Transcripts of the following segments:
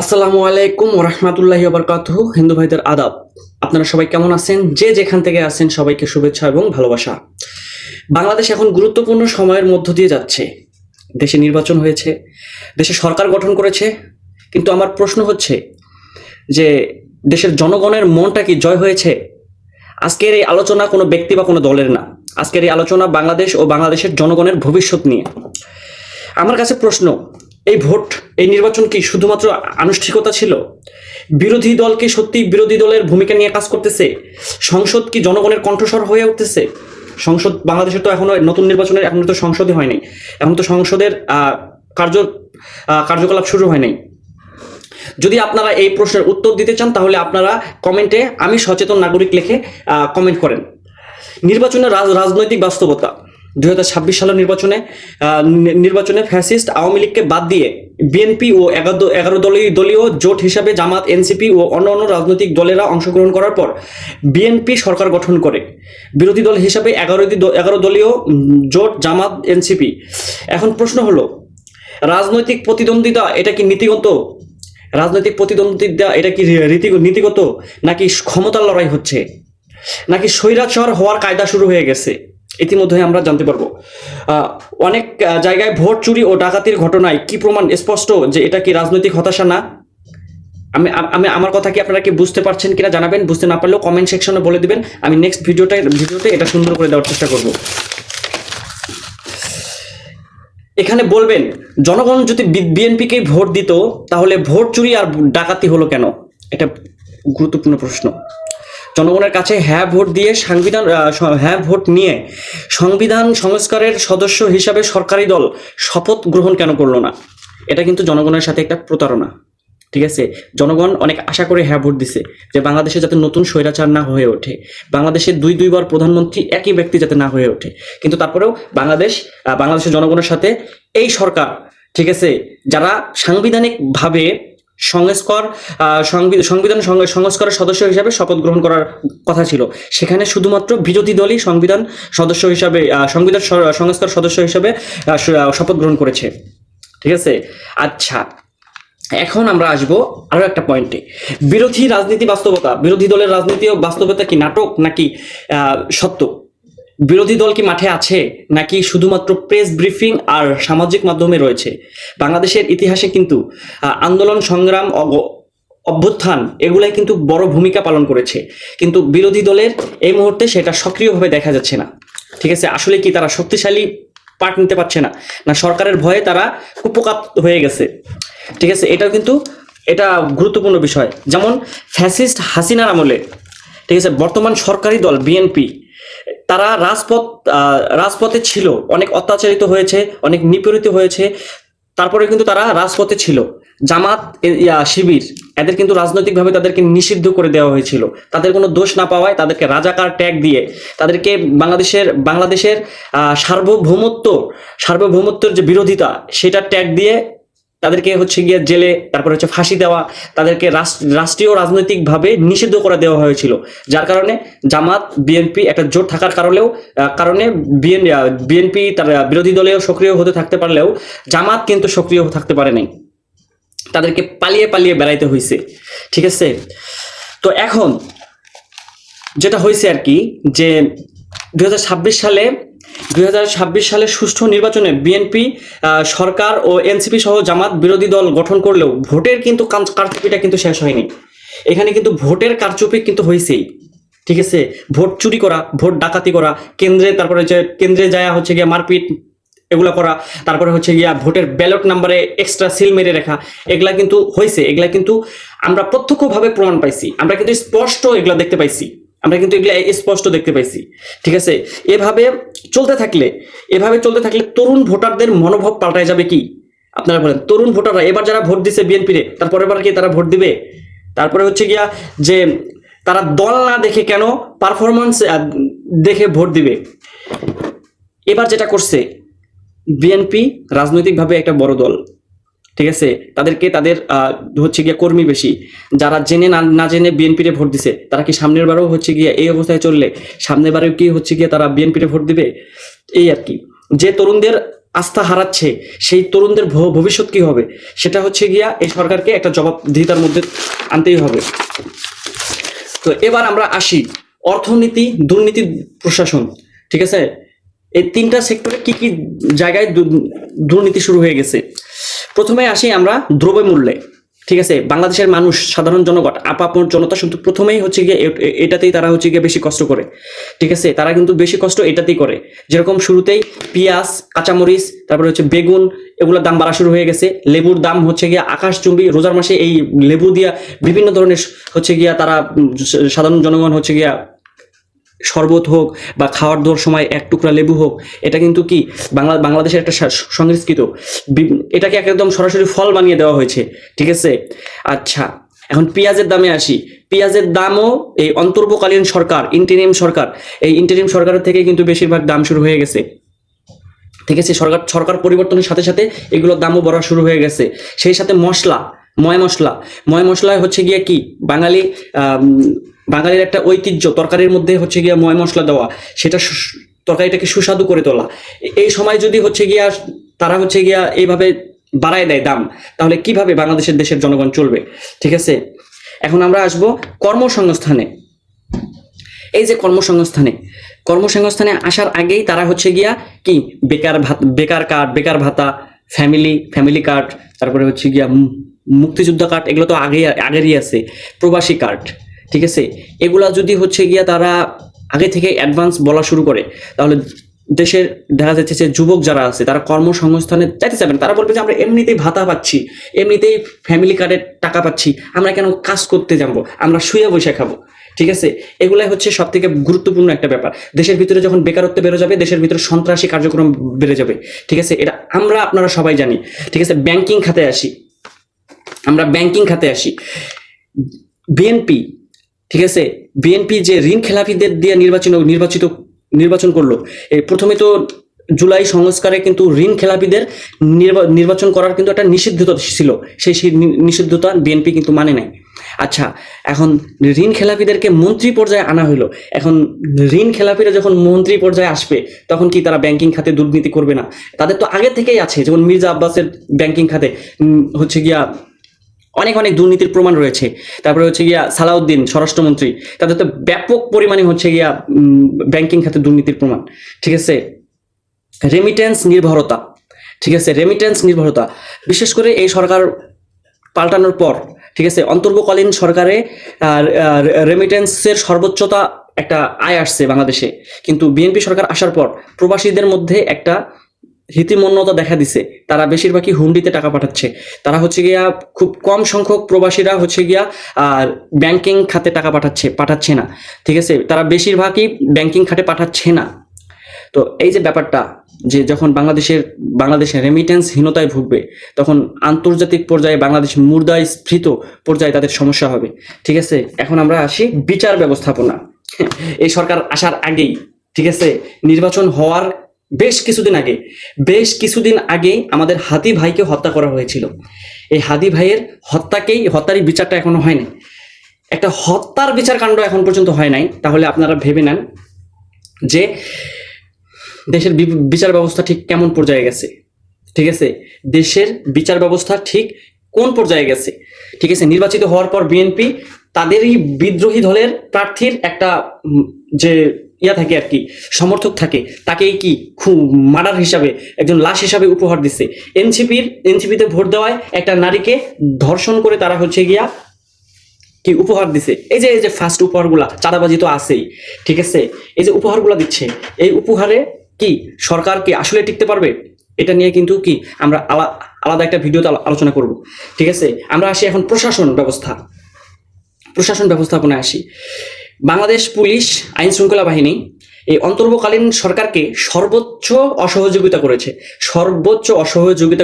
আসসালামু আলাইকুম ওরহমাতুল্লাহি ওবারকাতুহু। হিন্দু ভাইদের আদাব। আপনারা সবাই কেমন আছেন? যে যেখান থেকে আছেন সবাইকে শুভেচ্ছা এবং ভালোবাসা। বাংলাদেশ এখন গুরুত্বপূর্ণ সময়ের মধ্য দিয়ে যাচ্ছে। দেশে নির্বাচন হয়েছে, দেশে সরকার গঠন করেছে, কিন্তু আমার প্রশ্ন হচ্ছে যে দেশের জনগণের মনটা কি জয় হয়েছে? আজকের এই আলোচনা কোনো ব্যক্তি বা কোনো দলের না। আজকের এই আলোচনা বাংলাদেশ ও বাংলাদেশের জনগণের ভবিষ্যৎ নিয়ে। আমার কাছে প্রশ্ন, এই ভোট, এই নির্বাচন কি শুধুমাত্র আনুষ্ঠানিকতা ছিল? বিরোধী দল কি সত্যি বিরোধী দলের ভূমিকা নিয়ে কাজ করতেছে? সংসদ কি জনগণের কণ্ঠস্বর হয়ে উঠতেছে? সংসদ বাংলাদেশের তো এখনো নতুন নির্বাচনের এখনো তো সংসদই হয় নাই। এখন তো সংসদের কার্য কার্যকলাপ শুরু হয় নাই। যদি আপনারা এই প্রশ্নের উত্তর দিতে চান তাহলে আপনারা কমেন্টে আমি সচেতন নাগরিক লিখে কমেন্ট করেন। নির্বাচনের রাজনৈতিক বাস্তবতা। 2026 সালের নির্বাচনে ফ্যাসিস্ট আওয়ামী লীগকে বাদ দিয়ে বিএনপি ও 11 দলীয় জোট হিসাবে জামাত, এনসিপি ও অন্যান্য রাজনৈতিক দলেরা অংশগ্রহণ করার পর বিএনপি সরকার গঠন করে। বিরোধী দল হিসাবে 11 দলীয় জোট জামাত, এনসিপি। এখন প্রশ্ন হলো, রাজনৈতিক প্রতিদ্বন্দ্বিতা এটা কি নীতিগত? রাজনৈতিক প্রতিদ্বন্দ্বিতা এটা কি নীতিগত, নাকি ক্ষমতার লড়াই হচ্ছে, নাকি স্বৈরাচার হওয়ার কায়দা শুরু হয়ে গেছে? ইতিমধ্যে আমরা জানতে পারবো। অনেক জায়গায় ভোট চুরি ও ডাকাতির ঘটনায় কি প্রমাণ স্পষ্ট যে এটা কি রাজনৈতিক হতাশা না? আমি আমি আমার কথা কি আপনারা কি বুঝতে পারছেন কিনা জানাবেন। বুঝতে না পারলেও কমেন্ট সেকশনে বলে দিবেন, আমি নেক্সট ভিডিওতে এটা সুন্দর করে দেওয়ার চেষ্টা করব। এখানে বলবেন, জনগণ যদি বিএনপিকে ভোট দিত তাহলে ভোট চুরি আর ডাকাতি হলো কেন? এটা গুরুত্বপূর্ণ প্রশ্ন। জনগণের কাছে হ্যাঁ ভোট নিয়ে সংবিধান সংস্কারের সদস্য হিসাবে সরকারি দল শপথ গ্রহণ কেন করলো না? এটা কিন্তু জনগণের সাথে একটা প্রতারণা। ঠিক আছে, জনগণ অনেক আশা করে হ্যাঁ ভোট দিছে যে বাংলাদেশে যাতে নতুন স্বৈরাচার না হয়ে ওঠে, বাংলাদেশের দুইবার প্রধানমন্ত্রী একই ব্যক্তি যাতে না হয়ে ওঠে। কিন্তু তারপরেও বাংলাদেশের জনগণের সাথে এই সরকার, ঠিক আছে, যারা সাংবিধানিকভাবে সংবিধান সংস্কারের সদস্য হিসাবে শপথ গ্রহণ করার কথা ছিল, সেখানে শুধুমাত্র বিরোধী দলই সংবিধান সংস্কার সদস্য হিসাবে শপথ গ্রহণ করেছে। ঠিক আছে, আচ্ছা, এখন আমরা আসবো আরো একটা পয়েন্টে। বিরোধী দলের রাজনীতি ও বাস্তবতা কি নাটক নাকি সত্য? বিরোধী দল কি মাঠে আছে নাকি শুধুমাত্র প্রেস ব্রিফিং আর সামাজিক মাধ্যমে রয়েছে? বাংলাদেশের ইতিহাসে কিন্তু আন্দোলন, সংগ্রাম, অভ্যুত্থান এগুলাই কিন্তু বড় ভূমিকা পালন করেছে, কিন্তু বিরোধী দলের এই মুহূর্তে সেটা সক্রিয়ভাবে দেখা যাচ্ছে না। ঠিক আছে, আসলে কি তারা শক্তিশালী পার্ট নিতে পারছে না, না সরকারের ভয়ে তারা কুপোকাত হয়ে গেছে? ঠিক আছে, এটা গুরুত্বপূর্ণ বিষয়। যেমন ফ্যাসিস্ট হাসিনার আমলে, ঠিক আছে, বর্তমান সরকারি দল বিএনপি তারা রাজপথে ছিল, অনেক অত্যাচারিত হয়েছে, অনেক নিপীড়িত হয়েছে, তারপরে কিন্তু তারা রাজপথে ছিল। জামাত, শিবির, এদের কিন্তু রাজনৈতিকভাবে তাদেরকে নিষিদ্ধ করে দেওয়া হয়েছিল। তাদের কোনো দোষ না পাওয়ায় তাদেরকে রাজাকার ট্যাগ দিয়ে, তাদেরকে বাংলাদেশের সার্বভৌমত্বের যে বিরোধিতা সেটা ট্যাগ দিয়ে তাদেরকে হচ্ছে গিয়ে জেলে, তারপরে হচ্ছে ফাঁসি দেওয়া, তাদেরকে রাষ্ট্রীয় রাজনৈতিকভাবে নিষিদ্ধ করে দেওয়া হয়েছিল। যার কারণে জামাত, বিএনপি একটা জোট থাকার কারণে বিএনপি তার বিরোধী দলেও সক্রিয় হতে থাকতে পারলেও জামাত কিন্তু সক্রিয় থাকতে পারে নাই, তাদেরকে পালিয়ে পালিয়ে বেড়াইতে হয়েছে। ঠিক আছে, তো এখন যেটা হয়েছে আর কি, যে 2026 সালে সুষ্ঠু নির্বাচনে বিএনপি সরকার ও এনসিপি সহ জামাত বিরোধী দল গঠন করলেও ভোটের কিন্তু কারচুপিটা কিন্তু শেষ হয়নি। এখানে কিন্তু ভোটের কারচুপি কিন্তু হয়েছেই। ঠিক আছে, ভোট চুরি করা, ভোট ডাকাতি করা, কেন্দ্রে যায় হচ্ছে গিয়ে মারপিট এগুলা করা, তারপরে হচ্ছে গিয়া ভোটের ব্যালট নাম্বারে এক্সট্রা সিল মেরে রাখা, এগুলা কিন্তু হয়েছে। এগুলা কিন্তু আমরা প্রত্যক্ষভাবে প্রমাণ পাইছি, আমরা কিন্তু স্পষ্ট এগুলা দেখতে পাইছি, ঠিক আছে, এভাবে চলতে থাকলে তরুণ ভোটারদের মনোভাব পাল্টায় যাবে কি? আপনারা বলেন, তরুণ ভোটাররা এবার যারা ভোট দিছে বিএনপি রে, তারপরে বার কি তারা ভোট দিবে? তারপরে হচ্ছে গিয়া যে তারা দল না দেখে কেন পারফরমেন্স দেখে ভোট দিবে? এবার যেটা করছে বিএনপি, রাজনৈতিকভাবে একটা বড় দল, ঠিক আছে, তাদের হচ্ছে গিয়ে কর্মী বেশি, যারা জেনে না জেনে বিএনপি রে ভোট দিছে, তারা কি সামনের বারেও হচ্ছে গিয়ে এই অবস্থায় চললে সামনের বারেও কি হচ্ছে গিয়ে তারা বিএনপি রে ভোট দিবে? এই আর কি, যে তরুণদের আস্থা হারাচ্ছে, সেই তরুণদের ভবিষ্যৎ কি হবে, সেটা হচ্ছে গিয়া এই সরকারকে একটা জবাবদিহিতার মধ্যে আনতেই হবে। তো এবার আমরা আসি অর্থনীতি, দুর্নীতি, প্রশাসন। ঠিক আছে, এই তিনটা সেক্টরে কি কি জায়গায় দুর্নীতি শুরু হয়ে গেছে। প্রথমে আসি আমরা দ্রব্যমূল্যে। ঠিক আছে, বাংলাদেশের মানুষ, সাধারণ জনগণ, আপামর জনতা কিন্তু প্রথমেই হচ্ছে গিয়ে এটাতেই তারা হচ্ছে গিয়ে বেশি কষ্ট করে। ঠিক আছে, তারা কিন্তু বেশি কষ্ট এটাতেই করে। যেরকম শুরুতেই পেঁয়াজ, কাঁচামরিচ, তারপরে হচ্ছে বেগুন, এগুলোর দাম বাড়া শুরু হয়ে গেছে। লেবুর দাম হচ্ছে গিয়ে আকাশচুম্বী। রোজার মাসে এই লেবু দিয়া বিভিন্ন ধরনের হচ্ছে গিয়া তারা সাধারণ জনগণ হচ্ছে গিয়া শরবত হোক বা খাওয়ার দেওয়ার সময় এক টুকরা লেবু হোক, এটা কিন্তু কি বাংলাদেশের একটা সংস্কৃত, এটাকে একদম সরাসরি ফল বানিয়ে দেওয়া হয়েছে। ঠিক আছে, আচ্ছা এখন পেঁয়াজের দামে আসি। পেঁয়াজের দামও এই অন্তর্বর্তীকালীন সরকার, ইন্টারিম সরকার, এই ইন্টারিম সরকারের থেকে কিন্তু বেশিরভাগ দাম শুরু হয়ে গেছে। ঠিক আছে, সরকার পরিবর্তনের সাথে সাথে এগুলোর দামও বাড়া শুরু হয়ে গেছে। সেই সাথে মশলা, ময় মশলায় হচ্ছে গিয়ে কি বাঙালির একটা ঐতিহ্য, তরকারির মধ্যে হচ্ছে গিয়া ময় মশলা দেওয়া, সেটা তরকারিটাকে সুস্বাদু করে তোলা। এই সময় যদি হচ্ছে গিয়া তারা হচ্ছে গিয়া এইভাবে বাড়ায় দেয় দাম, তাহলে কিভাবে বাংলাদেশের দেশের জনগণ চলবে। ঠিক আছে, এখন আমরা আসব কর্মসংস্থানে। এই যে কর্মসংস্থানে আসার আগেই তারা হচ্ছে গিয়া কি বেকার ভাতা, ফ্যামিলি কার্ড, তারপরে হচ্ছে গিয়া মুক্তিযোদ্ধা কার্ড, এগুলো তো আগেরই আছে, প্রবাসী কার্ড। ঠিক আছে, এগুলা যদি হচ্ছে গিয়া তারা আগে থেকে অ্যাডভান্স বলা শুরু করে, তাহলে দেশের দেখা যাচ্ছে যে যুবক যারা আছে তারা কর্মসংস্থানে চাইতে চাবেন। তারা বলবে যে আমরা এমনিতেই ভাতা পাচ্ছি, এমনিতেই ফ্যামিলি কার্ডের টাকা পাচ্ছি, আমরা কেন কাজ করতে যাবো, আমরা শুয়ে বসে খাবো। ঠিক আছে, এগুলাই হচ্ছে সব থেকে গুরুত্বপূর্ণ একটা ব্যাপার। দেশের ভিতরে যখন বেকারত্ব বেড়ে যাবে, দেশের ভিতরে সন্ত্রাসী কার্যক্রম বেড়ে যাবে। ঠিক আছে, এটা আপনারা সবাই জানি। ঠিক আছে, ব্যাংকিং খাতে আসি। বিএনপি, ঠিক আছে, বিএনপি যে ঋণ খেলাপিদের দিয়ে নির্বাচন করলো। প্রথমে তো জুলাই সংস্কারে কিন্তু ঋণ খেলাপিদের নির্বাচন করার কিন্তু একটা নিষিদ্ধতা ছিল, সেই নিষিদ্ধতা বিএনপি কিন্তু মানে নাই। আচ্ছা, এখন ঋণ খেলাপিদেরকে মন্ত্রী পর্যায়ে আনা হলো। এখন ঋণ খেলাপিরা যখন মন্ত্রী পর্যায়ে আসবে, তখন কি তারা ব্যাংকিং খাতে দুর্নীতি করবে না? তাদের তো আগে থেকেই আছে, যেমন মির্জা আব্বাসের ব্যাংকিং খাতে হচ্ছে গিয়া অনেক দুর্নীতির প্রমাণ রয়েছে। তারপরে হচ্ছে গিয়া সালাউদ্দিন স্বরাষ্ট্রমন্ত্রী, তাদের তো ব্যাপক পরিমাণে হচ্ছে গিয়া ব্যাংকিং খাতে দুর্নীতির প্রমাণ। ঠিক আছে, রেমিটেন্স নির্ভরতা, বিশেষ করে এই সরকার পাল্টানোর পর, ঠিক আছে, অন্তর্বর্তীকালীন সরকারে রেমিটেন্সের সর্বোচ্চতা একটা আয় আসছে বাংলাদেশে। কিন্তু বিএনপি সরকার আসার পর প্রবাসীদের মধ্যে একটা রীতিমন্যতা দেখা দিছে, তারা বেশিরভাগই হুন্ডিতে টাকা পাঠাচ্ছে। তারা হচ্ছে গিয়া খুব কম সংখ্যক প্রবাসীরা হচ্ছে গিয়া ব্যাংকিং খাতে টাকা পাঠাচ্ছে না। ঠিক আছে, তারা বেশিরভাগই ব্যাংকিং খাতে পাঠাচ্ছে না। তো এই যে ব্যাপারটা, যে যখন বাংলাদেশের রেমিটেন্সহীনতায় ভুগবে, তখন আন্তর্জাতিক পর্যায়ে বাংলাদেশ মুদ্রাস্ফীত পর্যায়ে তাদের সমস্যা হবে। ঠিক আছে, এখন আমরা আসি বিচার ব্যবস্থাপনা। এই সরকার আসার আগেই, ঠিক আছে, নির্বাচন হওয়ার বেশ কিছুদিন আগে আমাদের হাদি ভাইকে হত্যা করা হয়েছিল। এই হাদি ভাইয়ের হত্যারই বিচারটা এখনো হয় নাই। একটা হত্যার বিচার কাণ্ড এখন পর্যন্ত হয় নাই। তাহলে আপনারা ভেবে নেন যে দেশের বিচার ব্যবস্থা ঠিক কেমন পর্যায়ে গেছে। ঠিক আছে, দেশের বিচার ব্যবস্থা ঠিক কোন পর্যায়ে গেছে। ঠিক আছে, নির্বাচিত হওয়ার পর বিএনপি তাদেরই বিদ্রোহী দলের প্রার্থীর একটা যে থাকে আর কি, সমর্থক থাকে, তাকেই কি মার্ডার হিসাবে, একজন লাশ হিসাবে উপহার দিচ্ছে। এনসিপিতে ভোট দেওয়ায় একটা নারীকে ধর্ষণ করে তারা হচ্ছে গিয়া কি উপহার দিছে। এই যে ফার্স্ট উপহারগুলা, চাঁদাবাজি তো আছেই। ঠিক আছে, এই যে উপহারগুলা দিচ্ছে, এই উপহারে কি সরকার কি আসলে টিকতে পারবে? এটা নিয়ে কিন্তু কি আমরা আলাদা একটা ভিডিওতে আলোচনা করব। ঠিক আছে, আমরা আসি এখন প্রশাসন ব্যবস্থাপনায় আসি। বাংলাদেশ পুলিশ আইন শৃঙ্খলা বাহিনী এই অন্তর্বর্তীকালীন সরকারকে সর্বোচ্চ অসহযোগিতা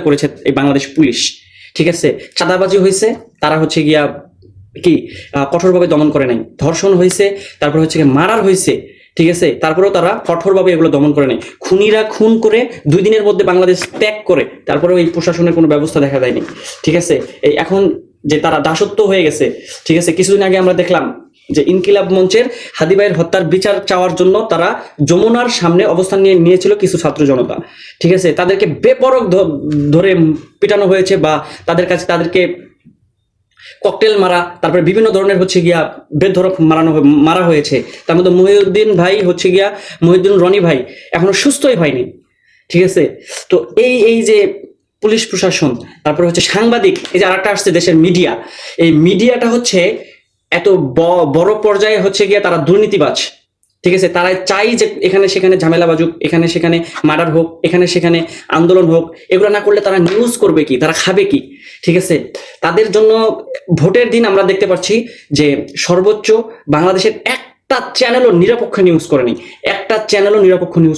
করেছে এই বাংলাদেশ পুলিশ। ঠিক আছে, চাঁদাবাজি হয়েছে, তারা হচ্ছে গিয়া কি কঠোরভাবে দমন করে নাই। ধর্ষণ হয়েছে, তারপর হচ্ছে গিয়ে মার্ডার হয়েছে। ঠিক আছে, তারপরেও তারা কঠোরভাবে এগুলো দমন করে নাই। খুনিরা খুন করে 2 দিনের মধ্যে বাংলাদেশ ত্যাগ করে, তারপরেও এই প্রশাসনের কোনো ব্যবস্থা দেখা যায়নি। ঠিক আছে, এই এখন যে তারা দাসত্ব হয়ে গেছে। ঠিক আছে, কিছুদিন আগে আমরা দেখলাম যে ইনকিলাব মঞ্চের হাদী ভাইয়ের হত্যার বিচার চাওয়ার জন্য তারা যমুনার সামনে অবস্থান নিয়েছিল কিছু ছাত্র জনতা, ঠিক আছে। তাদেরকে বেপরক ধরে পিটানো হয়েছে, বা তাদেরকে ককটেল মারা, তারপরে বিভিন্ন ধরনের হচ্ছে গিয়া বেধড়ক মারা হয়েছে। তার মধ্যে মহিউদ্দিন রনি ভাই এখনো সুস্থই হয়নি, ঠিক আছে। তো এই যে পুলিশ প্রশাসন, তারপরে হচ্ছে সাংবাদিক, এই যে আরেকটা আসছে দেশের মিডিয়া, এই মিডিয়াটা হচ্ছে এত বড় পর্যায়ে হচ্ছে গিয়া তারা দুর্নীতিবাজ, ঠিক আছে। তারা চাই যে এখানে সেখানে ঝামেলা বাজুক, এখানে সেখানে মার্ডার হোক, এখানে সেখানে আন্দোলন হোক। এগুলো না করলে তারা নিউজ করবে কি, তারা খাবে কি, ঠিক আছে। তাদের জন্য ভোটের দিন আমরা দেখতে পাচ্ছি যে সর্বোচ্চ বাংলাদেশের একটা চ্যানেলও নিরপেক্ষ নিউজ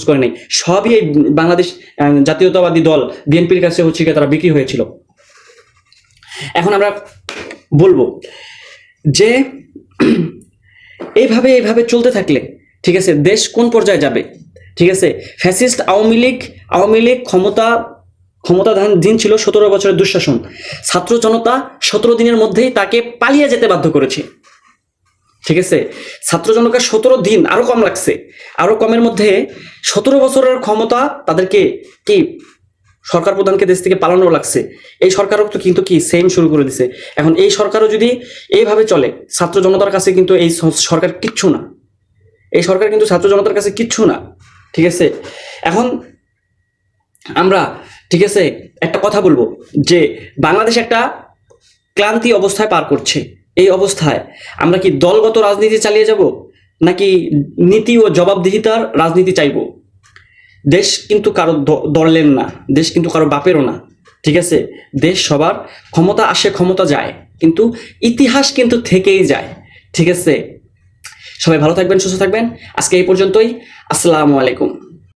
করে নেই, সবই এই বাংলাদেশ জাতীয়তাবাদী দল বিএনপির কাছে হচ্ছে গিয়ে তারা বিক্রি হয়েছিল। এখন আমরা বলবো যে এইভাবে চলতে থাকলে, ঠিক আছে, দেশ কোন পর্যায়ে যাবে, ঠিক আছে। ফ্যাসিস্ট আওয়ামী লীগ ক্ষমতাধীন ছিল 17 বছরের দুঃশাসন। ছাত্র জনতা 17 দিনের মধ্যেই তাকে পালিয়ে যেতে বাধ্য করেছে, ঠিক আছে। ছাত্র জনতা 17 দিন, আরো কম লাগছে, আরো কমের মধ্যে 17 বছরের ক্ষমতা তাদেরকে কি সরকার প্রধানকে দেশ থেকে পালানো লাগছে। এই সরকারও তো কিন্তু কি সেম শুরু করে দিছে। এখন এই সরকারও যদি এইভাবে চলে, ছাত্র জনতার কাছে কিন্তু এই সরকার কিচ্ছু না, ছাত্র জনতার কাছে কিচ্ছু না, ঠিক আছে। এখন আমরা, ঠিক আছে, একটা কথা বলবো যে বাংলাদেশ একটা ক্লান্তি অবস্থায় পার করছে। এই অবস্থায় আমরা কি দলগত রাজনীতি চালিয়ে যাব, নাকি নীতি ও জবাবদিহিতার রাজনীতি চাইবো? দেশ কিন্তু কারো দলের না, দেশ কিন্তু কারো বাপেরও না, ঠিক আছে। দেশ সবার, ক্ষমতা আসে ক্ষমতা যায়, কিন্তু ইতিহাস কিন্তু থেকেই যায়, ঠিক আছে। সবাই ভালো থাকবেন, সুস্থ থাকবেন। আজকে এই পর্যন্তই। আসসালামু আলাইকুম।